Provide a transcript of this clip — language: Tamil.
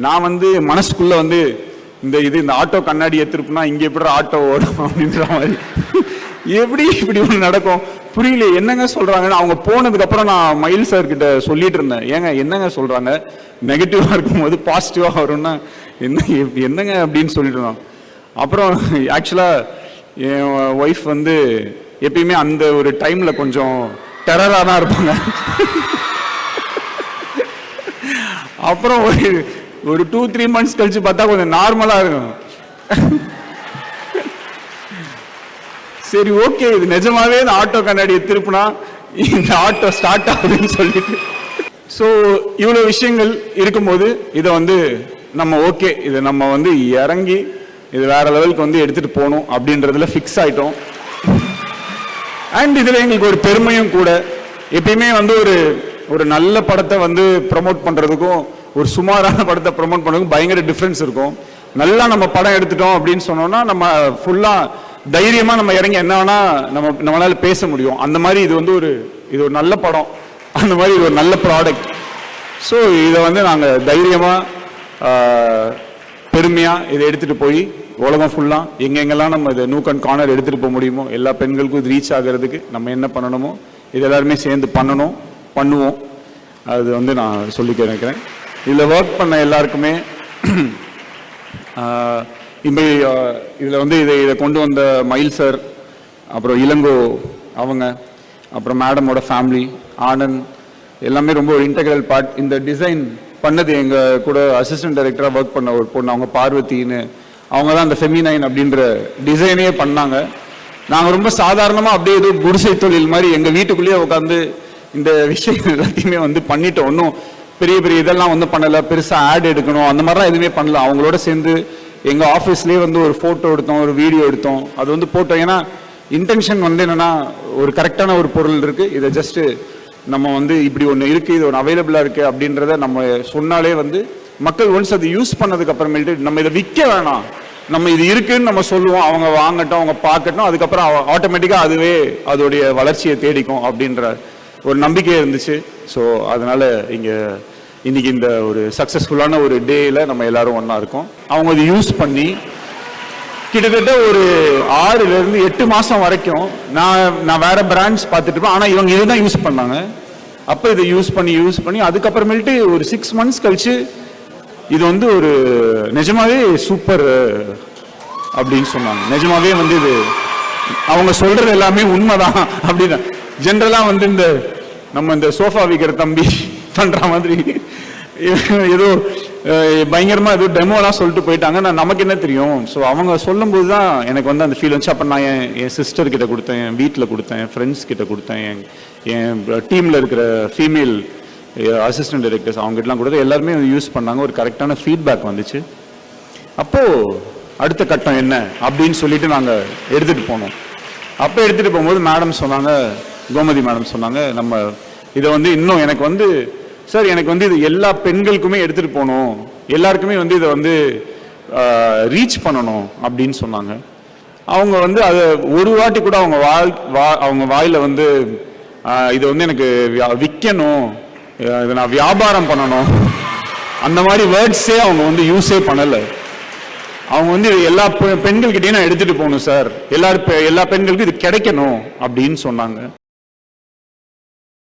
நான் வந்து மனசுக்குள்ள வந்து இந்த ஆட்டோ கண்ணாடி எடுத்துருப்புனா இங்க எப்படி ஆட்டோ ஓடும் அப்படின்ற மாதிரி எப்படி இப்படி ஒன்று நடக்கும் புரியல. என்னங்க சொல்றாங்கன்னு அவங்க போனதுக்கு அப்புறம் நான் மயில் சார் கிட்ட சொல்லிட்டு இருந்தேன், ஏங்க என்னங்க சொல்றாங்க, நெகட்டிவா இருக்கும்போது பாசிட்டிவா வரும்னா என்னங்க அப்படின்னு சொல்லிட்டு இருந்தோம். அப்புறம் ஆக்சுவலா என் ஒய்ஃப் வந்து எப்பயுமே அந்த ஒரு டைம்ல கொஞ்சம் டெரரா தான் இருப்பாங்க. அப்புறம் ஒரு 2-3 months கழிச்சு பார்த்தா கொஞ்சம் நார்மலா இருக்கும். சரி ஓகே, இது நிஜமாவே இந்த ஆட்டோ கண்ணாடியை திருப்பினா இந்த ஆட்டோ ஸ்டார்ட் ஆகுதுன்னு சொல்லிட்டு, ஸோ இவ்வளோ விஷயங்கள் இருக்கும்போது இதை வந்து நம்ம ஓகே, இதை நம்ம வந்து இறங்கி இது வேற லெவலுக்கு வந்து எடுத்துட்டு போகணும் அப்படின்றதுல ஃபிக்ஸ் ஆயிட்டோம். அண்ட் இதுல எங்களுக்கு ஒரு பெருமையும் கூட. எப்பயுமே வந்து ஒரு நல்ல படத்தை வந்து ப்ரமோட் பண்றதுக்கும் ஒரு சுமாரான படத்தை ப்ரமோட் பண்றதுக்கும் பயங்கர டிஃபரன்ஸ் இருக்கும். நல்லா நம்ம படம் எடுத்துட்டோம் அப்படின்னு சொன்னோம்னா நம்ம ஃபுல்லா தைரியமா நம்ம இறங்கி என்ன வேணா நம்மளால பேச முடியும். அந்த மாதிரி இது வந்து இது ஒரு நல்ல படம், அந்த மாதிரி இது ஒரு நல்ல ப்ராடக்ட். ஸோ இதை வந்து நாங்கள் தைரியமா பெருமையா இதை எடுத்துட்டு போய் உலகம் ஃபுல்லா எங்கெங்கெல்லாம் நம்ம இதை நூக் அண்ட் கார்னர் எடுத்துட்டு போக முடியுமோ எல்லா பெண்களுக்கும் இது ரீச் ஆகிறதுக்கு நம்ம என்ன பண்ணணுமோ இது எல்லாருமே சேர்ந்து பண்ணுவோம். அது வந்து நான் சொல்லிக்க நினைக்கிறேன். இதில் ஒர்க் பண்ண எல்லாருக்குமே இதில் வந்து இதை கொண்டு வந்த மயில் சார், அப்புறம் இளங்கோ அவங்க, அப்புறம் மேடமோட ஃபேமிலி, ஆனந்த், எல்லாமே ரொம்ப ஒரு இன்டெகிரல் பார்ட். இந்த டிசைன் பண்ணது எங்கள் கூட அசிஸ்டன்ட் டைரக்டராக ஒர்க் பண்ண ஒரு பொண்ணு, அவங்க பார்வதின்னு, அவங்க தான் அந்த ஃபெமினைன் அப்படின்ற டிசைனே பண்ணாங்க. நாங்கள் ரொம்ப சாதாரணமாக அப்படியே ஏதோ குடிசை தொழில் மாதிரி எங்கள் வீட்டுக்குள்ளேயே உட்காந்து இந்த விஷயம் எல்லாத்தையுமே வந்து பண்ணிட்டோம். ஒன்றும் பெரிய பெரிய இதெல்லாம் வந்து பண்ணலை, பெருசாக ஆட் எடுக்கணும் அந்த மாதிரிலாம் எதுவுமே பண்ணல. அவங்களோட சேர்ந்து எங்கள் ஆஃபீஸ்லேயே வந்து ஒரு ஃபோட்டோ எடுத்தோம், ஒரு வீடியோ எடுத்தோம், அது வந்து போட்டோம். ஏன்னா இன்டென்ஷன் வந்து என்னென்னா ஒரு கரெக்டான ஒரு பொருள் இருக்குது, இதை ஜஸ்ட்டு நம்ம வந்து இப்படி ஒன்று இருக்குது, இது ஒன்று அவைலபிளாக இருக்குது அப்படின்றத நம்ம சொன்னாலே வந்து மக்கள் ஒன்ஸ் அதை யூஸ் பண்ணதுக்கு அப்புறமேட்டு நம்ம இதை விற்க வேணாம், நம்ம இது இருக்குன்னு நம்ம சொல்லுவோம், அவங்க வாங்கட்டும், அவங்க பார்க்கட்டும், அதுக்கப்புறம் ஆட்டோமேட்டிக்காக அதுவே அதோடைய வளர்ச்சியை தேடிக்கும் அப்படின்ற ஒரு நம்பிக்கை இருந்துச்சு. ஸோ அதனால இன்னைக்கு இந்த ஒரு சக்ஸஸ்ஃபுல்லான ஒரு டேயில் நம்ம எல்லாரும் ஒன்றா இருக்கோம். அவங்க அதை யூஸ் பண்ணி கிட்டத்தட்ட ஒரு 6-8 மாதம் வரைக்கும் நான் வேற பிராண்ட்ஸ் பார்த்துட்டு இருப்பேன், ஆனால் இவங்க இதுதான் யூஸ் பண்ணாங்க. அப்போ இதை யூஸ் பண்ணி அதுக்கப்புறமேட்டு ஒரு 6 months கழிச்சு இது வந்து ஒரு நிஜமாவே சூப்பர் அப்படின்னு சொன்னாங்க. நிஜமாவே வந்து இது அவங்க சொல்றது எல்லாமே உண்மைதான் அப்படின்னு. ஜென்ரலா வந்து நம்ம இந்த சோஃபா விற்கிற தம்பி பண்ற மாதிரி ஏதோ பயங்கரமா ஏதோ டெமோலாம் சொல்லிட்டு போயிட்டாங்க. நமக்கு என்ன தெரியும். ஸோ அவங்க சொல்லும் போது தான் எனக்கு வந்து அந்த ஃபீல் வந்துச்சு. அப்போ நான் என் சிஸ்டர் கிட்ட கொடுத்தேன், என் வீட்டில் கொடுத்தேன், என் ஃப்ரெண்ட்ஸ் கிட்ட கொடுத்தேன், என் டீமில் இருக்கிற ஃபீமேல் அசிஸ்டன்ட் டைரக்டர்ஸ் அவங்ககிட்டலாம் கொடுத்து எல்லாருமே யூஸ் பண்ணாங்க. ஒரு கரெக்டான ஃபீட்பேக் வந்துச்சு. அப்போது அடுத்த கட்டம் என்ன அப்படின்னு சொல்லிட்டு நாங்கள் எடுத்துகிட்டு போனோம். அப்போ எடுத்துகிட்டு போகும்போது மேடம் சொன்னாங்க, கோமதி மேடம் சொன்னாங்க, நம்ம இதை வந்து இன்னும் எனக்கு வந்து சார் எனக்கு வந்து இது எல்லா பெண்களுக்குமே எடுத்துகிட்டு போகணும், எல்லாருக்குமே வந்து இதை வந்து ரீச் பண்ணணும் அப்படின்னு சொன்னாங்க. அவங்க வந்து அதை ஒரு வாட்டி கூட அவங்க வாயில் வந்து இதை வந்து எனக்கு விற்கணும், இதை நான் வியாபாரம் பண்ணணும் அந்த மாதிரி வேர்ட்ஸே அவங்க வந்து யூஸே பண்ணலை. அவங்க வந்து எல்லா பெண்கள்கிட்டையும் நான் எடுத்துகிட்டு போகணும் சார், எல்லா பெண்களுக்கும் இது கிடைக்கணும் அப்படின்னு சொன்னாங்க.